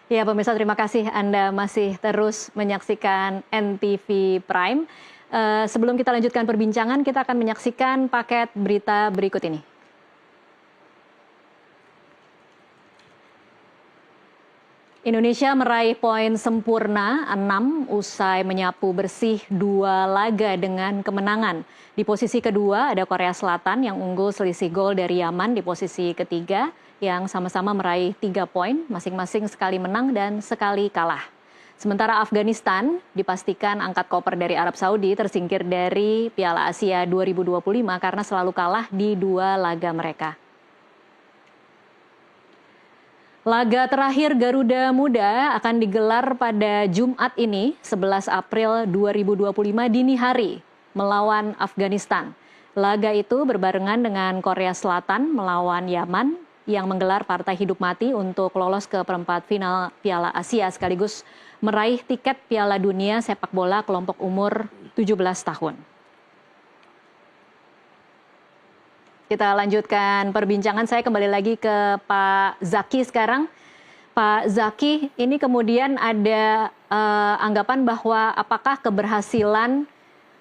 Ya, pemirsa, terima kasih Anda masih terus menyaksikan NTV Prime. Sebelum kita lanjutkan perbincangan, kita akan menyaksikan paket berita berikut ini. Indonesia meraih poin sempurna 6 usai menyapu bersih 2 laga dengan kemenangan. Di posisi kedua ada Korea Selatan yang unggul selisih gol dari Yaman di posisi ketiga yang sama-sama meraih 3 poin, masing-masing sekali menang dan sekali kalah. Sementara Afghanistan dipastikan angkat koper dari Arab Saudi tersingkir dari Piala Asia 2025 karena selalu kalah di 2 laga mereka. Laga terakhir Garuda Muda akan digelar pada Jumat ini, 11 April 2025 dini hari, melawan Afghanistan. Laga itu berbarengan dengan Korea Selatan melawan Yaman yang menggelar partai hidup mati untuk lolos ke perempat final Piala Asia sekaligus meraih tiket Piala Dunia sepak bola kelompok umur 17 tahun. Kita lanjutkan perbincangan, saya kembali lagi ke Pak Zaki sekarang. Pak Zaki, ini kemudian ada anggapan bahwa apakah keberhasilan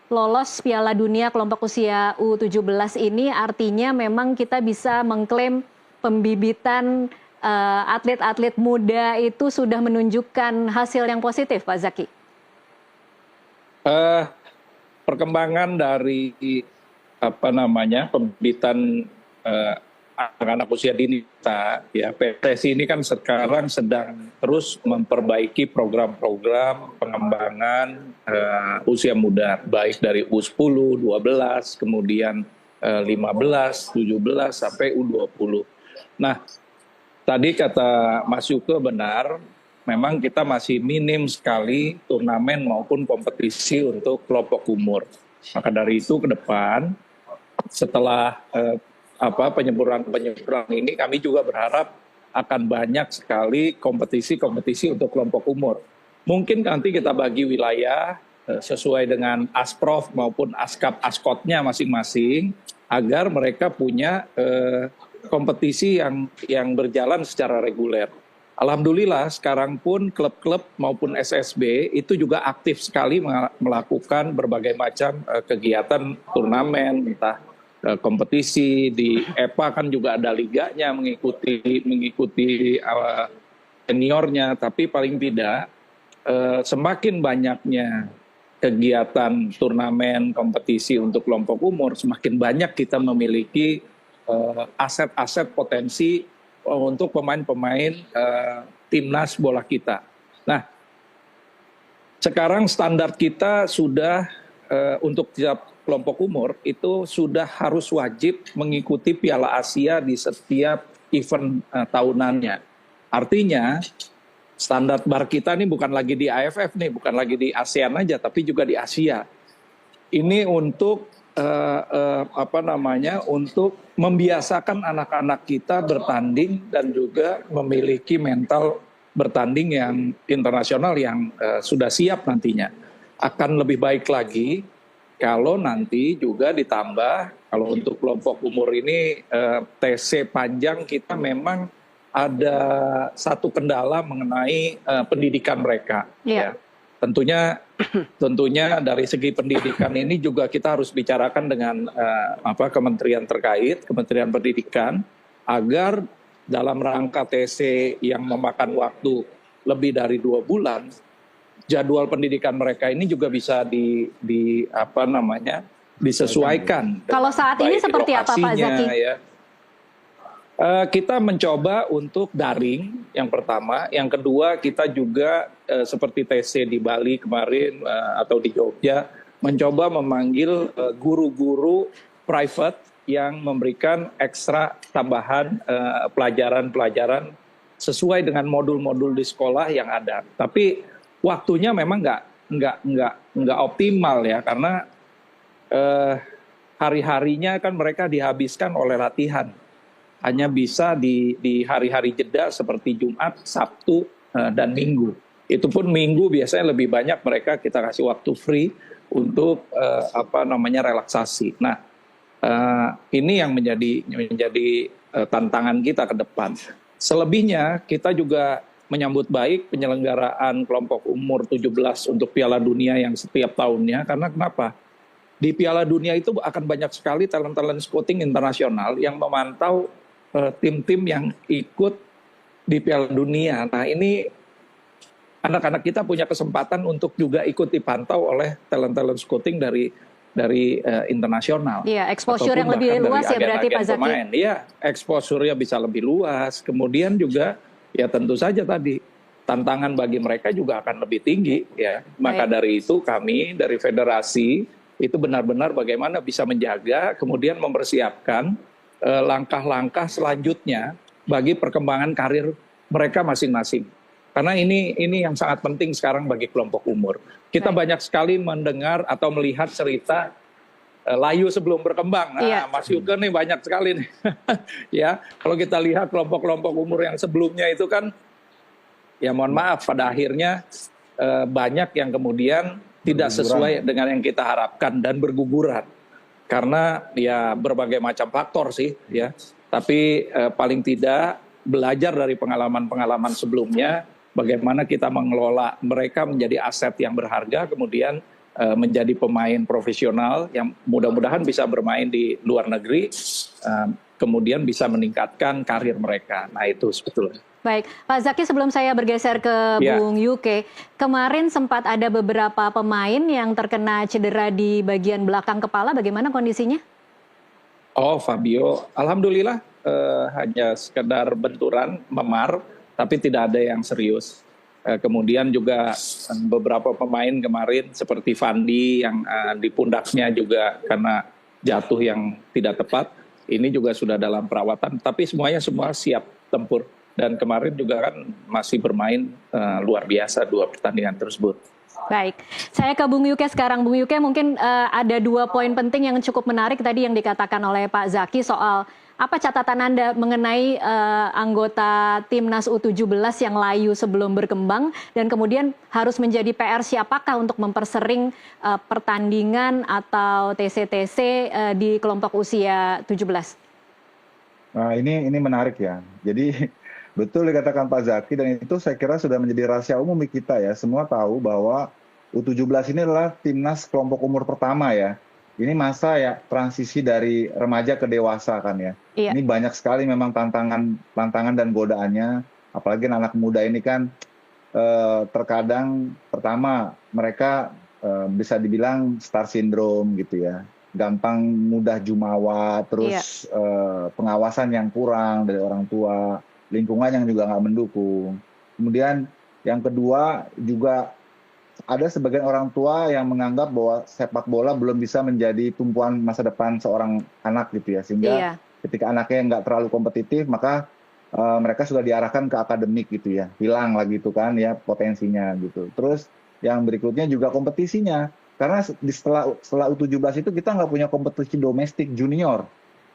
lolos Piala Dunia kelompok usia U17 ini artinya memang kita bisa mengklaim pembibitan atlet-atlet muda itu sudah menunjukkan hasil yang positif, Pak Zaki? Perkembangan dari pembibitan anak-anak usia dini kita, ya PSSI ini kan sekarang sedang terus memperbaiki program-program pengembangan usia muda, baik dari U10, 12, kemudian 15, 17 sampai U20. Nah, tadi kata Mas Yuke benar, memang kita masih minim sekali turnamen maupun kompetisi untuk kelompok umur. Maka dari itu ke depan, setelah penyempurnaan ini, kami juga berharap akan banyak sekali kompetisi-kompetisi untuk kelompok umur. Mungkin nanti kita bagi wilayah sesuai dengan Asprof maupun Askap Askotnya masing-masing, agar mereka punya kompetisi yang berjalan secara reguler. Alhamdulillah sekarang pun klub-klub maupun SSB itu juga aktif sekali melakukan berbagai macam kegiatan turnamen, entah kompetisi di EPA kan juga ada liganya mengikuti seniornya, tapi paling tidak semakin banyaknya kegiatan turnamen kompetisi untuk kelompok umur, semakin banyak kita memiliki aset-aset potensi untuk pemain-pemain timnas bola kita. Nah, sekarang standar kita sudah untuk tiap kelompok umur itu sudah harus wajib mengikuti Piala Asia di setiap event tahunannya. Artinya standar bar kita ini bukan lagi di AFF nih, bukan lagi di ASEAN aja, tapi juga di Asia. Ini untuk untuk membiasakan anak-anak kita bertanding dan juga memiliki mental bertanding yang internasional yang sudah siap nantinya. Akan lebih baik lagi kalau nanti juga ditambah, kalau untuk kelompok umur ini TC panjang kita memang ada satu kendala mengenai pendidikan mereka. Yeah. Ya. Tentunya dari segi pendidikan ini juga kita harus bicarakan dengan kementerian terkait, Kementerian Pendidikan, agar dalam rangka TC yang memakan waktu lebih dari 2 bulan, jadwal pendidikan mereka ini juga bisa disesuaikan. Kalau saat ini seperti apa, Pak Zaki? Ya. Kita mencoba untuk daring yang pertama, yang kedua kita juga seperti TC di Bali kemarin atau di Jogja mencoba memanggil guru-guru private yang memberikan ekstra tambahan pelajaran-pelajaran sesuai dengan modul-modul di sekolah yang ada. Tapi waktunya memang nggak optimal ya, karena hari-harinya kan mereka dihabiskan oleh latihan. Hanya bisa di hari-hari jeda seperti Jumat, Sabtu, dan Minggu. Itu pun Minggu biasanya lebih banyak mereka kita kasih waktu free untuk relaksasi. Nah, ini yang menjadi tantangan kita ke depan. Selebihnya kita juga menyambut baik penyelenggaraan kelompok umur 17 untuk Piala Dunia yang setiap tahunnya. Karena kenapa? Di Piala Dunia itu akan banyak sekali talent-talent scouting internasional yang memantau tim-tim yang ikut di Piala Dunia. Nah, ini anak-anak kita punya kesempatan untuk juga ikut dipantau oleh talent-talent scouting dari internasional. Iya, exposure yang lebih luas ya berarti Pak Zaki. Iya, exposure-nya bisa lebih luas. Kemudian juga ya tentu saja tadi tantangan bagi mereka juga akan lebih tinggi ya. Maka dari itu kami dari federasi itu benar-benar bagaimana bisa menjaga kemudian mempersiapkan langkah-langkah selanjutnya bagi perkembangan karir mereka masing-masing. Karena ini yang sangat penting sekarang bagi kelompok umur. Kita banyak sekali mendengar atau melihat cerita layu sebelum berkembang. Nah, Mas Yuke nih banyak sekali nih. Ya, kalau kita lihat kelompok-kelompok umur yang sebelumnya itu kan, ya mohon maaf, pada akhirnya banyak yang kemudian tidak sesuai dengan yang kita harapkan dan berguguran. Karena ya berbagai macam faktor sih, ya. Tapi paling tidak belajar dari pengalaman-pengalaman sebelumnya, bagaimana kita mengelola mereka menjadi aset yang berharga, kemudian menjadi pemain profesional yang mudah-mudahan bisa bermain di luar negeri, kemudian bisa meningkatkan karir mereka. Nah itu sebetulnya. Baik, Pak Zaki, sebelum saya bergeser ke Bung Yuke, kemarin sempat ada beberapa pemain yang terkena cedera di bagian belakang kepala, bagaimana kondisinya? Oh, Fabio, alhamdulillah hanya sekedar benturan, memar, tapi tidak ada yang serius. Kemudian juga beberapa pemain kemarin seperti Fandi yang di pundaknya juga karena jatuh yang tidak tepat, ini juga sudah dalam perawatan. Tapi semuanya semua siap tempur. Dan kemarin juga kan masih bermain luar biasa 2 pertandingan tersebut. Baik, saya ke Bung Yuke sekarang. Bung Yuke, mungkin ada 2 poin penting yang cukup menarik tadi yang dikatakan oleh Pak Zaki soal apa catatan Anda mengenai anggota Timnas U17 yang layu sebelum berkembang dan kemudian harus menjadi PR siapakah untuk mempersering pertandingan atau TC-TC di kelompok usia 17? Nah, ini menarik ya. Jadi betul dikatakan Pak Zaki, dan itu saya kira sudah menjadi rahasia umum di kita ya. Semua tahu bahwa U17 ini adalah timnas kelompok umur pertama ya. Ini masa ya transisi dari remaja ke dewasa kan ya. Iya. Ini banyak sekali memang tantangan dan godaannya. Apalagi anak muda ini kan terkadang pertama mereka bisa dibilang star syndrome gitu ya. Gampang mudah jumawa, terus pengawasan yang kurang dari orang tua, lingkungan yang juga nggak mendukung. Kemudian yang kedua juga ada sebagian orang tua yang menganggap bahwa sepak bola belum bisa menjadi tumpuan masa depan seorang anak gitu ya. Sehingga ketika anaknya nggak terlalu kompetitif, maka mereka sudah diarahkan ke akademik gitu ya. Hilang lagi itu kan ya potensinya gitu. Terus yang berikutnya juga kompetisinya. Karena setelah U17 itu kita nggak punya kompetisi domestik junior.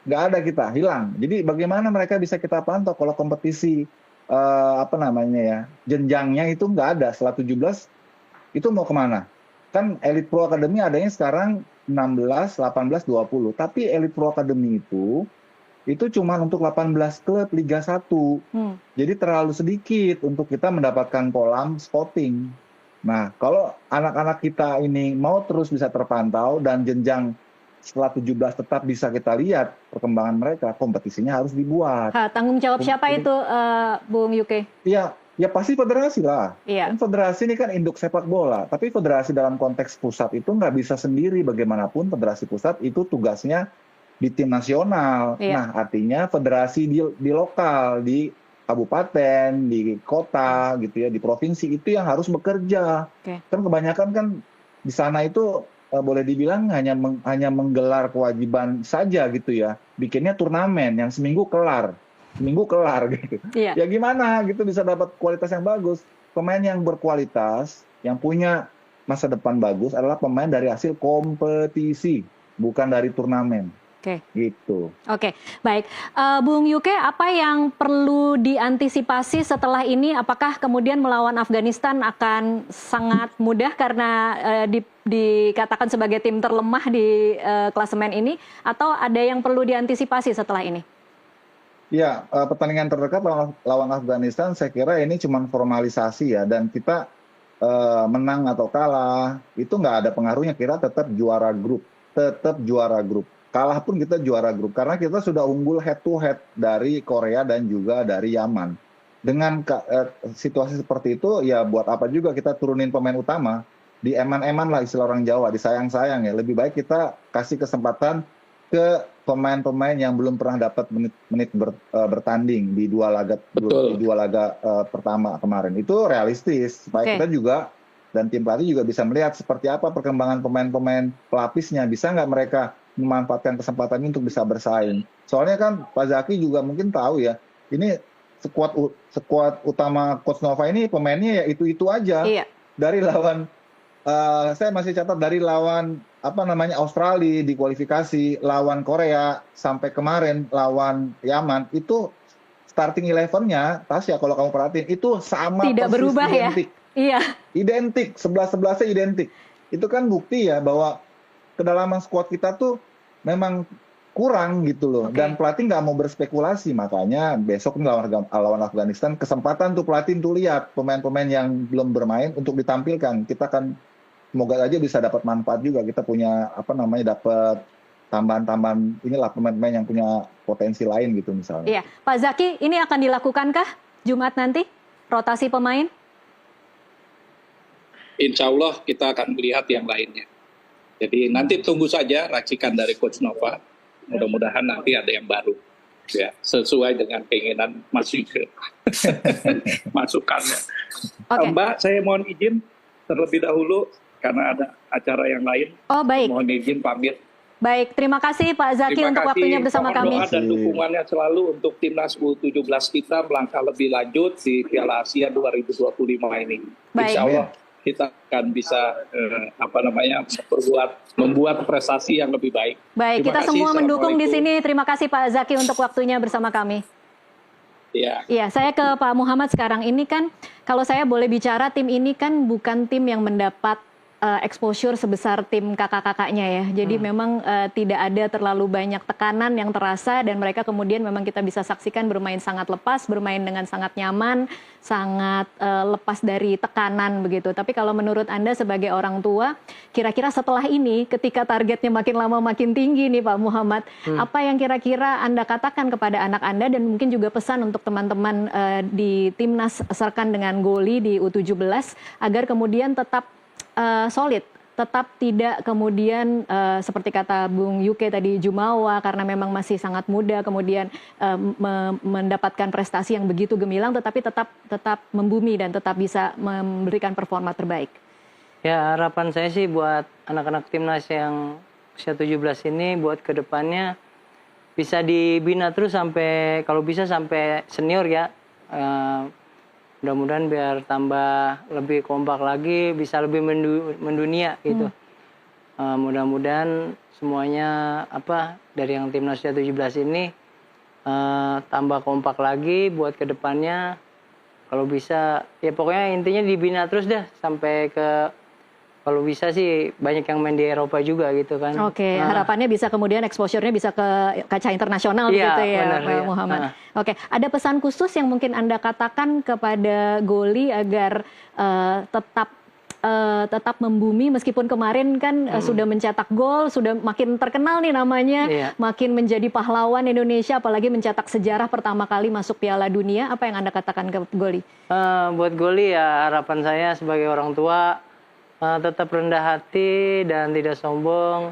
Nggak ada, kita hilang. Jadi bagaimana mereka bisa kita pantau kalau kompetisi jenjangnya itu nggak ada. Setelah 17 itu mau kemana? Kan Elite Pro Academy adanya sekarang 16, 18, 20. Tapi Elite Pro Academy itu cuma untuk 18 klub Liga 1. Jadi terlalu sedikit untuk kita mendapatkan kolam scouting. Nah, kalau anak-anak kita ini mau terus bisa terpantau dan jenjang setelah 17 tetap bisa kita lihat perkembangan mereka, kompetisinya harus dibuat. Tanggung jawab siapa itu, Bung Yuke? Iya. Ya pasti federasi lah. Iya. Kan federasi ini kan induk sepak bola. Tapi federasi dalam konteks pusat itu nggak bisa sendiri. Bagaimanapun federasi pusat itu tugasnya di tim nasional. Iya. Nah artinya federasi di lokal, di kabupaten, di kota gitu ya, di provinsi itu yang harus bekerja. Kan kebanyakan kan di sana itu boleh dibilang hanya menggelar kewajiban saja gitu ya. Bikinnya turnamen yang seminggu kelar gitu. Iya. Ya gimana gitu bisa dapat kualitas yang bagus. Pemain yang berkualitas, yang punya masa depan bagus adalah pemain dari hasil kompetisi, bukan dari turnamen. Gitu. Oke, baik. Bung Yuke, apa yang perlu diantisipasi setelah ini? Apakah kemudian melawan Afghanistan akan sangat mudah karena dikatakan sebagai tim terlemah di klasemen ini? Atau ada yang perlu diantisipasi setelah ini? Ya, pertandingan terdekat lawan Afghanistan saya kira ini cuma formalisasi ya, dan kita menang atau kalah itu nggak ada pengaruhnya, kita tetap juara grup, kalah pun kita juara grup karena kita sudah unggul head to head dari Korea dan juga dari Yaman. Dengan situasi seperti itu ya buat apa juga kita turunin pemain utama, di eman-eman lah istilah orang Jawa, disayang-sayang ya, lebih baik kita kasih kesempatan ke pemain-pemain yang belum pernah dapat menit bertanding di dua laga Betul. pertama kemarin. Itu realistis supaya kita juga dan tim pelatih juga bisa melihat seperti apa perkembangan pemain-pemain pelapisnya, bisa nggak mereka memanfaatkan kesempatan ini untuk bisa bersaing. Soalnya kan Pak Zaki juga mungkin tahu ya, ini skuad utama Coach Nova ini pemainnya ya itu aja. Iya. Dari lawan saya masih catat dari lawan Australia di kualifikasi, lawan Korea, sampai kemarin lawan Yaman, itu starting 11-nya, Tasya kalau kamu perhatiin, itu sama Tidak persis berubah identik. ya? Iya. Identik, 11-11-nya identik. Itu kan bukti ya bahwa kedalaman skuad kita tuh memang kurang gitu loh. Dan pelatih nggak mau berspekulasi, makanya besok lawan Afghanistan, kesempatan tuh pelatih tuh lihat pemain-pemain yang belum bermain untuk ditampilkan. Kita kan semoga aja bisa dapat manfaat juga. Kita punya dapat tambahan-tambahan inilah pemain-pemain yang punya potensi lain gitu misalnya. Iya, Pak Zaki, ini akan dilakukankah Jumat nanti rotasi pemain? Insya Allah kita akan melihat yang lainnya. Jadi nanti tunggu saja racikan dari Coach Nova. Mudah-mudahan nanti ada yang baru. Ya, sesuai dengan keinginan Mas Yusuf. Masukannya. Mbak, saya mohon izin terlebih dahulu karena ada acara yang lain. Oh, baik. Mohon izin pamit. Baik, terima kasih Pak Zaki untuk waktunya bersama kami. Mohon doa dan dukungannya selalu untuk timnas U17 kita melangkah lebih lanjut di Piala Asia 2025 ini. Baik. Insya Allah kita akan bisa membuat prestasi yang lebih baik. Baik, kita semua mendukung di sini. Terima kasih Pak Zaki untuk waktunya bersama kami. Iya, saya ke Pak Muhammad sekarang. Ini kan kalau saya boleh bicara, tim ini kan bukan tim yang mendapat exposure sebesar tim kakak-kakaknya ya. Jadi memang tidak ada terlalu banyak tekanan yang terasa dan mereka kemudian memang kita bisa saksikan bermain sangat lepas, bermain dengan sangat nyaman, sangat lepas dari tekanan begitu. Tapi kalau menurut Anda sebagai orang tua, kira-kira setelah ini ketika targetnya makin lama makin tinggi nih Pak Muhammad, apa yang kira-kira Anda katakan kepada anak Anda dan mungkin juga pesan untuk teman-teman di Timnas Serkan dengan Goli di U17 agar kemudian tetap solid, tetap tidak kemudian seperti kata Bung Yuke tadi Jumawa karena memang masih sangat muda kemudian mendapatkan prestasi yang begitu gemilang tetapi tetap membumi dan tetap bisa memberikan performa terbaik. Ya, harapan saya sih buat anak-anak timnas yang usia 17 ini buat kedepannya bisa dibina terus sampai kalau bisa sampai senior ya. Mudah-mudahan biar tambah lebih kompak lagi, bisa lebih mendunia gitu. Mudah-mudahan semuanya dari yang timnas 17 ini tambah kompak lagi buat kedepannya. Kalau bisa, ya pokoknya intinya dibina terus dah sampai ke kalau bisa sih banyak yang main di Eropa juga gitu kan. Oke, harapannya bisa kemudian exposure-nya bisa ke kaca internasional begitu ya benar, Pak Muhammad. Oke, ada pesan khusus yang mungkin Anda katakan kepada Goli agar tetap membumi meskipun kemarin kan sudah mencetak gol, sudah makin terkenal nih namanya, makin menjadi pahlawan Indonesia apalagi mencetak sejarah pertama kali masuk Piala Dunia. Apa yang Anda katakan ke Goli? Buat Goli ya harapan saya sebagai orang tua tetap rendah hati dan tidak sombong,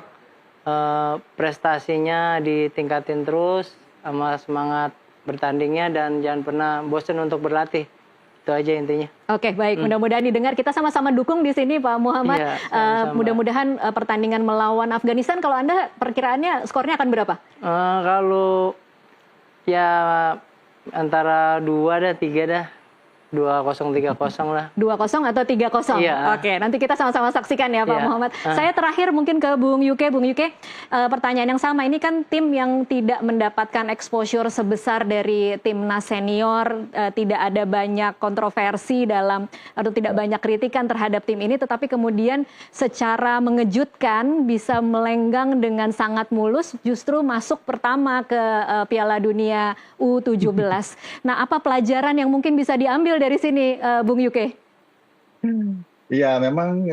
prestasinya ditingkatin terus sama semangat bertandingnya dan jangan pernah bosan untuk berlatih. Itu aja intinya. Oke, baik. Mudah-mudahan didengar. Kita sama-sama dukung di sini Pak Muhammad. Mudah-mudahan pertandingan melawan Afghanistan, kalau Anda perkiraannya skornya akan berapa? Kalau ya antara 2 dah 3 dah. 2-0, 3-0 lah. 2-0 atau 3-0? Iya. Oke, nanti kita sama-sama saksikan ya Pak Iya. Muhammad. Saya terakhir mungkin ke Bung Yuke. Bung Yuke, pertanyaan yang sama. Ini kan tim yang tidak mendapatkan exposure sebesar dari timnas senior, tidak ada banyak kontroversi dalam atau tidak banyak kritikan terhadap tim ini, tetapi kemudian secara mengejutkan bisa melenggang dengan sangat mulus, justru masuk pertama ke Piala Dunia U17. Nah, apa pelajaran yang mungkin bisa diambil dari sini, Bung Yuke? Iya, memang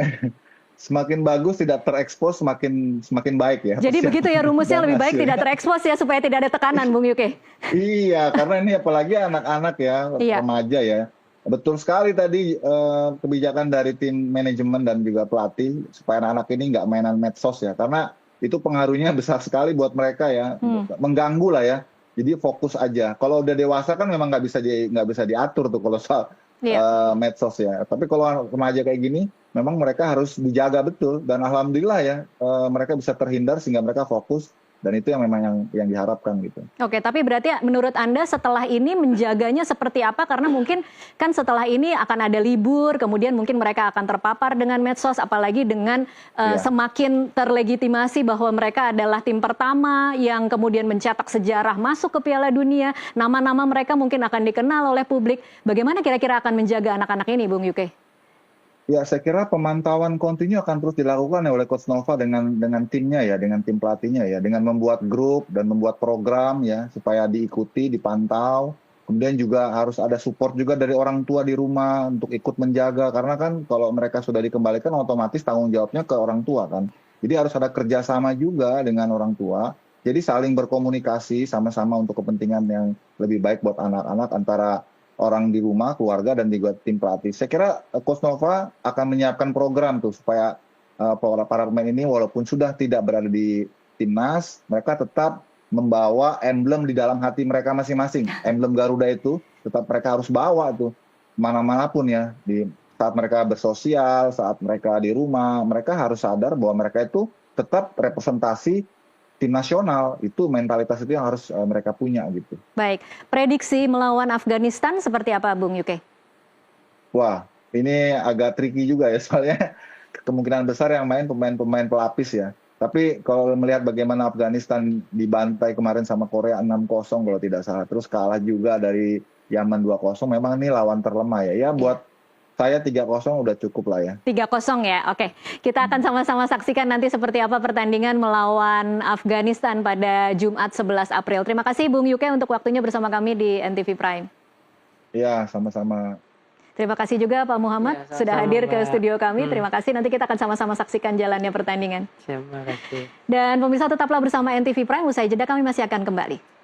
semakin bagus tidak terekspos semakin baik ya. Jadi begitu ya rumusnya, Dan lebih baik hasilnya. tidak terekspos ya supaya tidak ada tekanan, Bung Yuke. Iya, karena ini apalagi anak-anak ya, Iya. remaja ya. Betul sekali tadi kebijakan dari tim manajemen dan juga pelatih supaya anak-anak ini nggak mainan medsos ya, karena itu pengaruhnya besar sekali buat mereka ya, mengganggu lah ya. Jadi fokus aja. Kalau udah dewasa kan memang nggak bisa diatur tuh kalau soal Iya. medsos ya. Tapi kalau remaja kayak gini, memang mereka harus dijaga betul. Dan alhamdulillah ya, mereka bisa terhindar sehingga mereka fokus. Dan itu yang memang yang diharapkan gitu. Oke, tapi berarti menurut Anda setelah ini menjaganya seperti apa? Karena mungkin kan setelah ini akan ada libur, kemudian mungkin mereka akan terpapar dengan medsos, apalagi dengan semakin terlegitimasi bahwa mereka adalah tim pertama yang kemudian mencetak sejarah masuk ke Piala Dunia. Nama-nama mereka mungkin akan dikenal oleh publik. Bagaimana kira-kira akan menjaga anak-anak ini, Bung Yuke? Ya, saya kira pemantauan kontinu akan terus dilakukan ya oleh Coach Nova dengan timnya ya, dengan tim pelatihnya ya, dengan membuat grup dan membuat program ya supaya diikuti, dipantau. Kemudian juga harus ada support juga dari orang tua di rumah untuk ikut menjaga, karena kan kalau mereka sudah dikembalikan otomatis tanggung jawabnya ke orang tua kan. Jadi harus ada kerjasama juga dengan orang tua. Jadi saling berkomunikasi sama-sama untuk kepentingan yang lebih baik buat anak-anak antara orang di rumah, keluarga, dan juga tim pelatih. Saya kira Coach Nova akan menyiapkan program tuh supaya para pemain ini walaupun sudah tidak berada di timnas, mereka tetap membawa emblem di dalam hati mereka masing-masing. Emblem Garuda itu tetap mereka harus bawa tuh mana-manapun ya. Di saat mereka bersosial, saat mereka di rumah, mereka harus sadar bahwa mereka itu tetap representasi tim nasional. Itu mentalitas itu yang harus mereka punya gitu. Baik, prediksi melawan Afghanistan seperti apa, Bung Yuke? Wah, ini agak tricky juga ya, soalnya kemungkinan besar yang main pemain-pemain pelapis ya. Tapi kalau melihat bagaimana Afghanistan dibantai kemarin sama Korea 6-0 kalau tidak salah, terus kalah juga dari Yaman 2-0, memang ini lawan terlemah ya. Ya buat saya 3-0 udah cukup lah ya. 3-0 ya, oke. Kita akan sama-sama saksikan nanti seperti apa pertandingan melawan Afghanistan pada Jumat 11 April. Terima kasih Bung Yuke untuk waktunya bersama kami di NTV Prime. Ya, sama-sama. Terima kasih juga Pak Muhammad Ya, sudah sama-sama, hadir ke Mbak. studio kami. Terima kasih, nanti kita akan sama-sama saksikan jalannya pertandingan. Terima kasih. Dan pemirsa tetaplah bersama NTV Prime, usai jeda kami masih akan kembali.